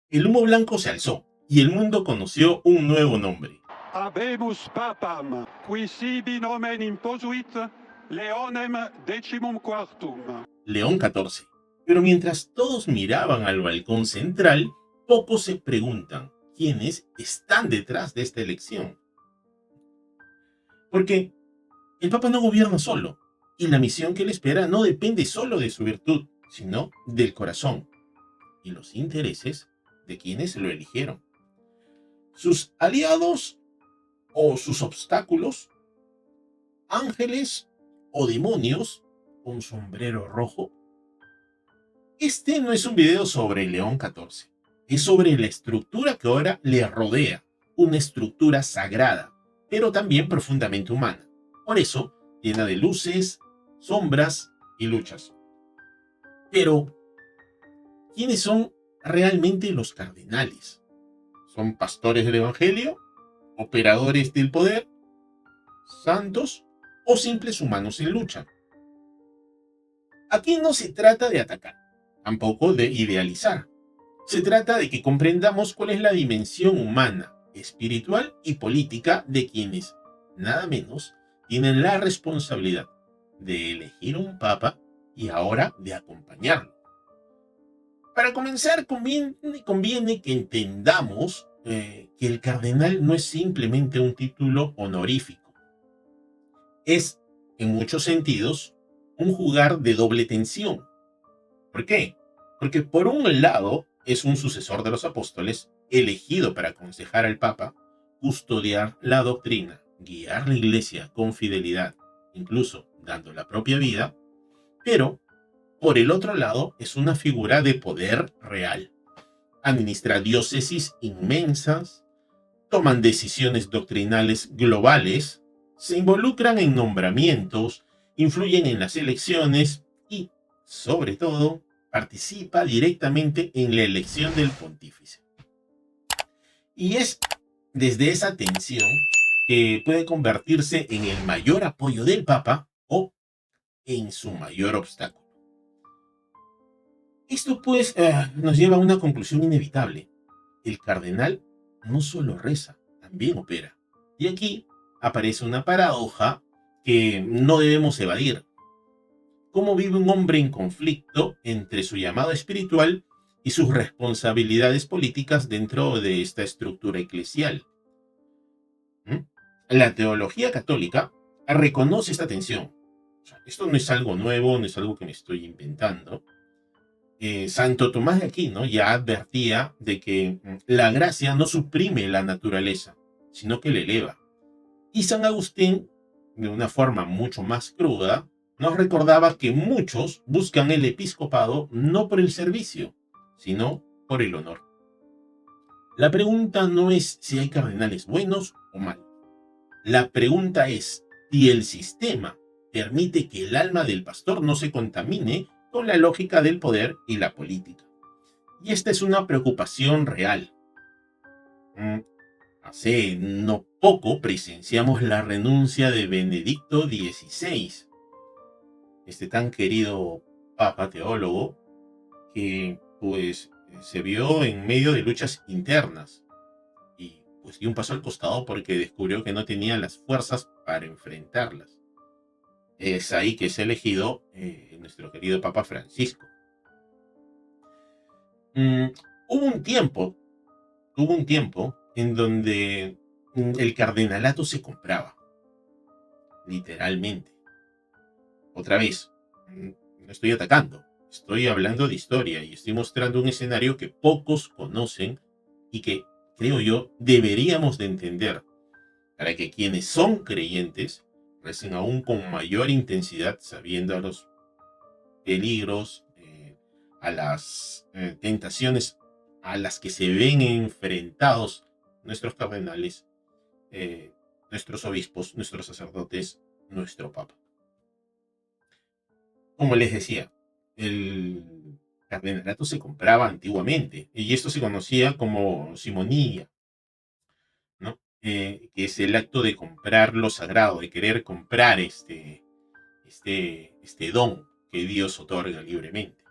El humo blanco se alzó y el mundo conoció un nuevo nombre. Habemus papam, qui sibi nomen imposuit, Leonem XIV. León XIV. Pero mientras todos miraban al balcón central, pocos se preguntan quiénes están detrás de esta elección. Porque el Papa no gobierna solo, y la misión que le espera no depende solo de su virtud, sino del corazón y los intereses de quienes lo eligieron. Sus aliados o sus obstáculos, ángeles o demonios con sombrero rojo. Este no es un video sobre León XIV, es sobre la estructura que ahora le rodea, una estructura sagrada, pero también profundamente humana. Por eso, llena de luces, sombras y luchas. Pero, ¿quiénes son realmente los cardenales? ¿Son pastores del Evangelio? ¿Operadores del poder? ¿Santos? ¿O simples humanos en lucha? Aquí no se trata de atacar, tampoco de idealizar. Se trata de que comprendamos cuál es la dimensión humana, espiritual y política de quienes, nada menos, tienen la responsabilidad de elegir un papa y ahora de acompañarlo. Para comenzar, conviene que entendamos que el cardenal no es simplemente un título honorífico. Es, en muchos sentidos, un jugar de doble tensión. ¿Por qué? Porque por un lado es un sucesor de los apóstoles, elegido para aconsejar al Papa, custodiar la doctrina, guiar la iglesia con fidelidad, incluso dando la propia vida, pero por el otro lado es una figura de poder real. Administra diócesis inmensas, toman decisiones doctrinales globales, se involucran en nombramientos, influyen en las elecciones y, sobre todo, participa directamente en la elección del pontífice. Y es desde esa tensión que puede convertirse en el mayor apoyo del Papa o en su mayor obstáculo. Esto pues nos lleva a una conclusión inevitable. El cardenal no solo reza, también opera. Y aquí aparece una paradoja que no debemos evadir. ¿Cómo vive un hombre en conflicto entre su llamado espiritual y sus responsabilidades políticas dentro de esta estructura eclesial? ¿Mm? La teología católica reconoce esta tensión. O sea, esto no es algo nuevo, no es algo que me estoy inventando. Santo Tomás de Aquino ya advertía de que la gracia no suprime la naturaleza, sino que la eleva. Y San Agustín, de una forma mucho más cruda, nos recordaba que muchos buscan el episcopado no por el servicio, sino por el honor. La pregunta no es si hay cardenales buenos o malos. La pregunta es si el sistema permite que el alma del pastor no se contamine con la lógica del poder y la política. Y esta es una preocupación real. Hace no poco presenciamos la renuncia de Benedicto XVI, este tan querido papa teólogo que pues se vio en medio de luchas internas y pues dio un paso al costado porque descubrió que no tenía las fuerzas para enfrentarlas. Es ahí que es elegido nuestro querido Papa Francisco. Mm, hubo un tiempo en donde el cardenalato se compraba, literalmente. Otra vez, no estoy atacando, estoy hablando de historia y estoy mostrando un escenario que pocos conocen y que, creo yo, deberíamos de entender para que quienes son creyentes recen aún con mayor intensidad sabiendo a los peligros, a las tentaciones a las que se ven enfrentados nuestros cardenales, eh, nuestros obispos, nuestros sacerdotes, nuestro papa. Como les decía, el cardenalato se compraba antiguamente y esto se conocía como simonía, ¿no? Que es el acto de comprar lo sagrado, de querer comprar este don que Dios otorga libremente.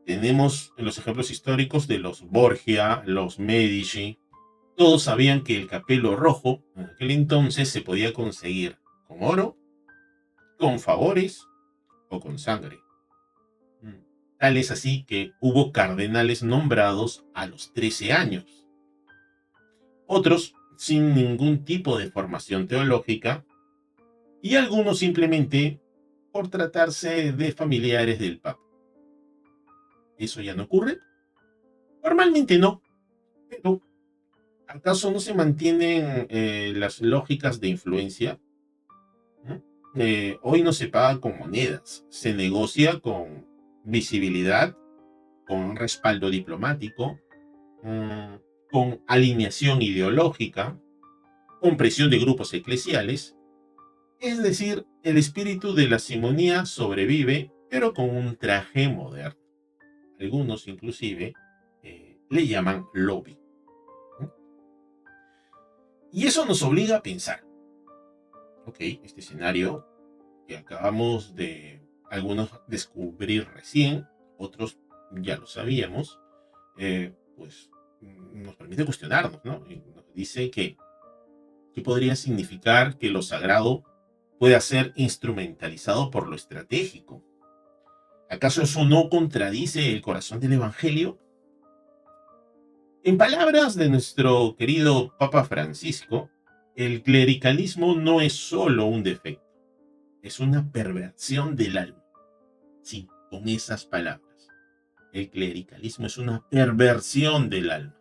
Tenemos los ejemplos históricos de los Borgia, los Medici. Todos sabían que el capelo rojo en aquel entonces se podía conseguir con oro, con favores o con sangre. Tal es así que hubo cardenales nombrados a los 13 años. Otros sin ningún tipo de formación teológica y algunos simplemente por tratarse de familiares del Papa. ¿Eso ya no ocurre? Normalmente no, pero ¿acaso no se mantienen las lógicas de influencia? ¿Mm? Hoy no se paga con monedas, se negocia con visibilidad, con respaldo diplomático, mm, con alineación ideológica, con presión de grupos eclesiales. Es decir, el espíritu de la simonía sobrevive, pero con un traje moderno. Algunos inclusive le llaman lobby. Y eso nos obliga a pensar, ok, este escenario que acabamos de algunos descubrir recién, otros ya lo sabíamos, pues nos permite cuestionarnos, ¿no? Y nos dice que ¿qué podría significar que lo sagrado pueda ser instrumentalizado por lo estratégico? ¿Acaso eso no contradice el corazón del Evangelio? En palabras de nuestro querido Papa Francisco, el clericalismo no es solo un defecto, es una perversión del alma. Sí, con esas palabras. El clericalismo es una perversión del alma.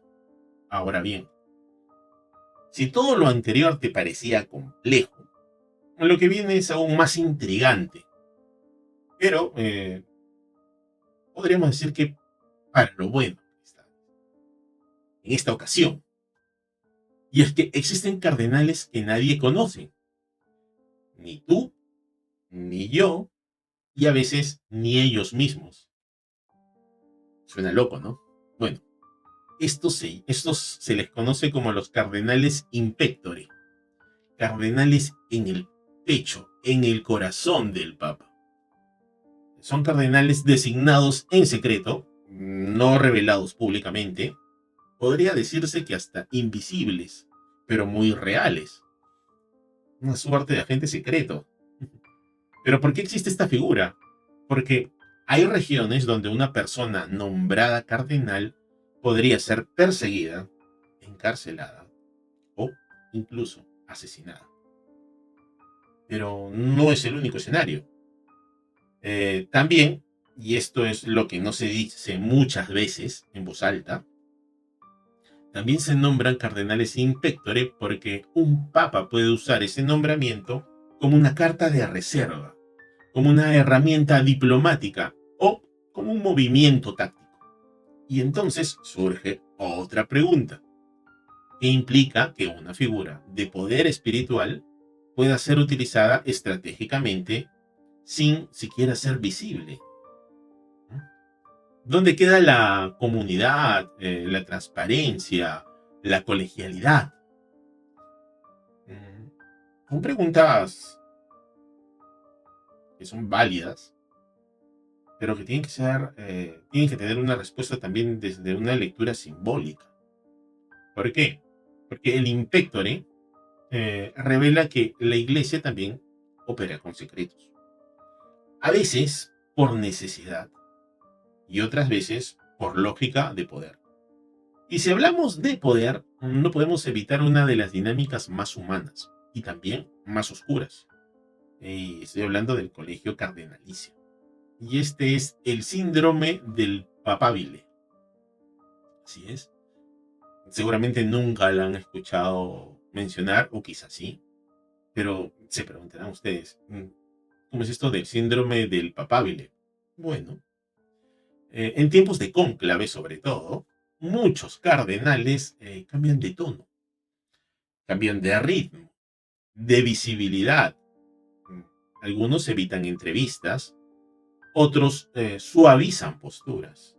Ahora bien, si todo lo anterior te parecía complejo, lo que viene es aún más intrigante. Pero podríamos decir que para lo bueno en esta ocasión. Y es que existen cardenales que nadie conoce. Ni tú, ni yo, y a veces ni ellos mismos. Suena loco, ¿no? Bueno, estos se les conoce como los cardenales in pectore. Cardenales en el pecho, en el corazón del Papa. Son cardenales designados en secreto, no revelados públicamente. Podría decirse que hasta invisibles, pero muy reales. Una suerte de agente secreto. ¿Pero por qué existe esta figura? Porque hay regiones donde una persona nombrada cardenal podría ser perseguida, encarcelada o incluso asesinada. Pero no es el único escenario. También, y esto es lo que no se dice muchas veces en voz alta, también se nombran cardenales in pectore porque un papa puede usar ese nombramiento como una carta de reserva, como una herramienta diplomática o como un movimiento táctico. Y entonces surge otra pregunta. ¿Qué implica que una figura de poder espiritual pueda ser utilizada estratégicamente sin siquiera ser visible? ¿Dónde queda la comunidad, la transparencia, la colegialidad? Son preguntas que son válidas, pero que tienen que tener una respuesta también desde una lectura simbólica. ¿Por qué? Porque el in pectore revela que la iglesia también opera con secretos. A veces por necesidad y otras veces por lógica de poder. Y si hablamos de poder, no podemos evitar una de las dinámicas más humanas y también más oscuras. Y estoy hablando del colegio cardenalicio. Y este es el síndrome del papabile. Así es. Seguramente nunca la han escuchado mencionar, o quizás sí, pero se preguntarán ustedes, ¿cómo es esto del síndrome del papabile? Bueno, en tiempos de cónclave sobre todo, muchos cardenales cambian de tono, cambian de ritmo, de visibilidad. Mm, Algunos evitan entrevistas, otros suavizan posturas,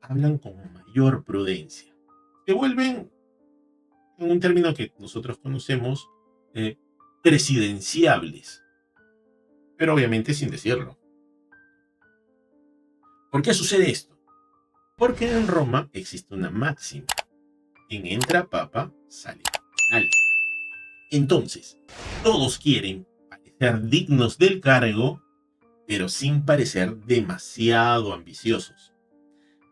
hablan con mayor prudencia. Se vuelven, en un término que nosotros conocemos, eh, presidenciables, pero obviamente sin decirlo. ¿Por qué sucede esto? Porque en Roma existe una máxima. Quien entra papa, sale cardenal. Entonces, todos quieren parecer dignos del cargo, pero sin parecer demasiado ambiciosos.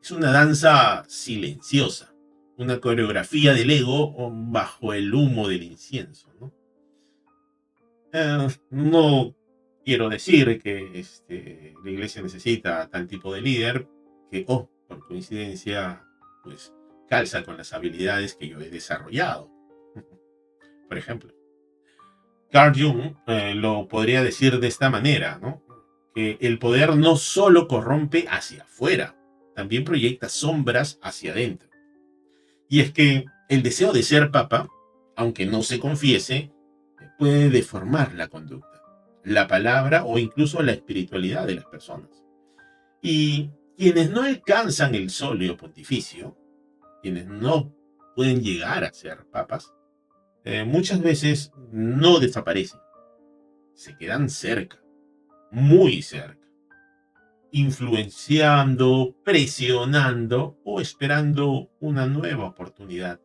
Es una danza silenciosa, una coreografía del ego bajo el humo del incienso, ¿no? No quiero decir que la iglesia necesita tal tipo de líder que, por coincidencia, pues calza con las habilidades que yo he desarrollado. Por ejemplo, Carl Jung lo podría decir de esta manera, ¿no? Que el poder no solo corrompe hacia afuera, también proyecta sombras hacia adentro. Y es que el deseo de ser papa, aunque no se confiese, puede deformar la conducta, la palabra o incluso la espiritualidad de las personas. Y quienes no alcanzan el solio pontificio, quienes no pueden llegar a ser papas, muchas veces no desaparecen, se quedan cerca, muy cerca, influenciando, presionando o esperando una nueva oportunidad.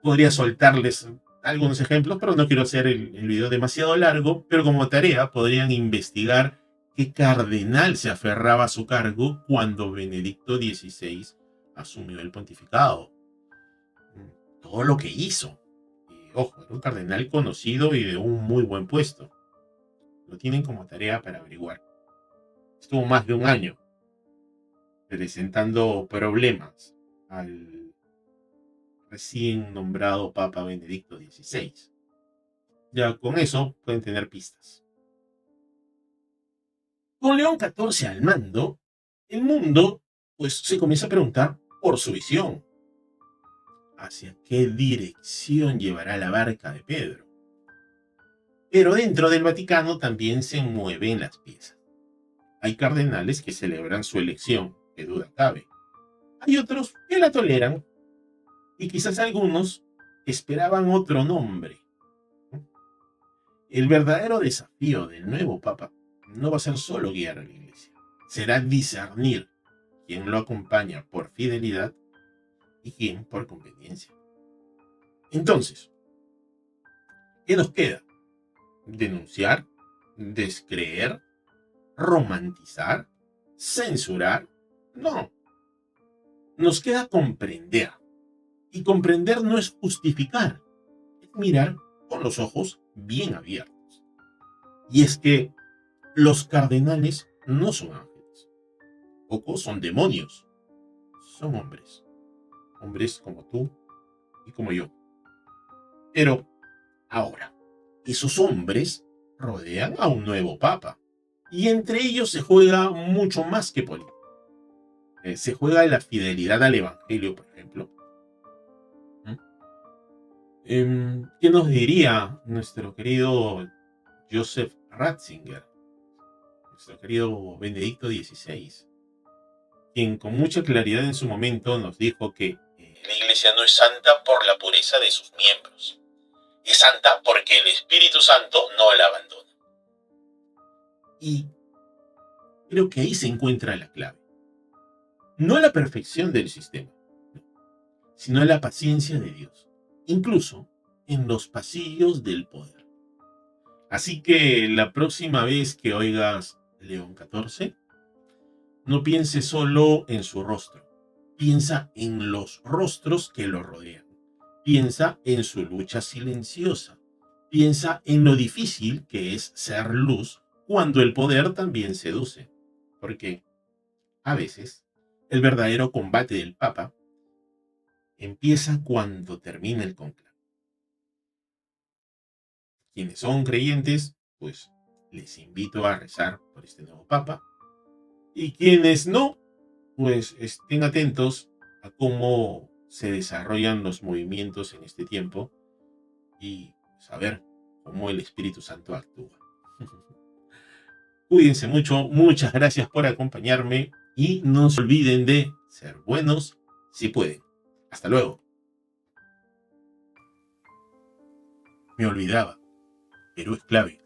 Podría soltarles algunos ejemplos, pero no quiero hacer el video demasiado largo, pero como tarea podrían investigar qué cardenal se aferraba a su cargo cuando Benedicto XVI asumió el pontificado. Todo lo que hizo. Y, ojo, era un cardenal conocido y de un muy buen puesto. Lo tienen como tarea para averiguar. Estuvo más de un año presentando problemas al recién nombrado Papa Benedicto XVI. Ya con eso pueden tener pistas. Con León XIV al mando, el mundo pues se comienza a preguntar por su visión. ¿Hacia qué dirección llevará la barca de Pedro? Pero dentro del Vaticano también se mueven las piezas. Hay cardenales que celebran su elección, que duda cabe. Hay otros que la toleran y quizás algunos esperaban otro nombre. El verdadero desafío del nuevo Papa no va a ser solo guiar a la Iglesia, será discernir quién lo acompaña por fidelidad y quién por conveniencia. Entonces, ¿qué nos queda? ¿Denunciar? ¿Descreer? ¿Romantizar? ¿Censurar? No. Nos queda comprender. Y comprender no es justificar, es mirar con los ojos bien abiertos. Y es que los cardenales no son ángeles, tampoco son demonios, son hombres. Hombres como tú y como yo. Pero ahora, esos hombres rodean a un nuevo papa. Y entre ellos se juega mucho más que política. Se juega la fidelidad al evangelio, por ejemplo. ¿Qué nos diría nuestro querido Joseph Ratzinger, nuestro querido Benedicto XVI, quien con mucha claridad en su momento nos dijo que la Iglesia no es santa por la pureza de sus miembros, es santa porque el Espíritu Santo no la abandona? Y creo que ahí se encuentra la clave. No la perfección del sistema, sino la paciencia de Dios, incluso en los pasillos del poder. Así que la próxima vez que oigas León XIV, no piense solo en su rostro, piensa en los rostros que lo rodean, piensa en su lucha silenciosa, piensa en lo difícil que es ser luz cuando el poder también seduce, porque a veces el verdadero combate del Papa empieza cuando termina el cónclave. Quienes son creyentes, pues les invito a rezar por este nuevo Papa. Y quienes no, pues estén atentos a cómo se desarrollan los movimientos en este tiempo y saber cómo el Espíritu Santo actúa. Cuídense mucho, muchas gracias por acompañarme y no se olviden de ser buenos si pueden. Hasta luego. Me olvidaba, Perú es clave.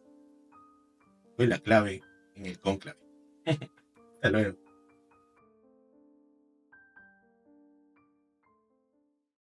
Fue la clave en el cónclave. Hasta luego.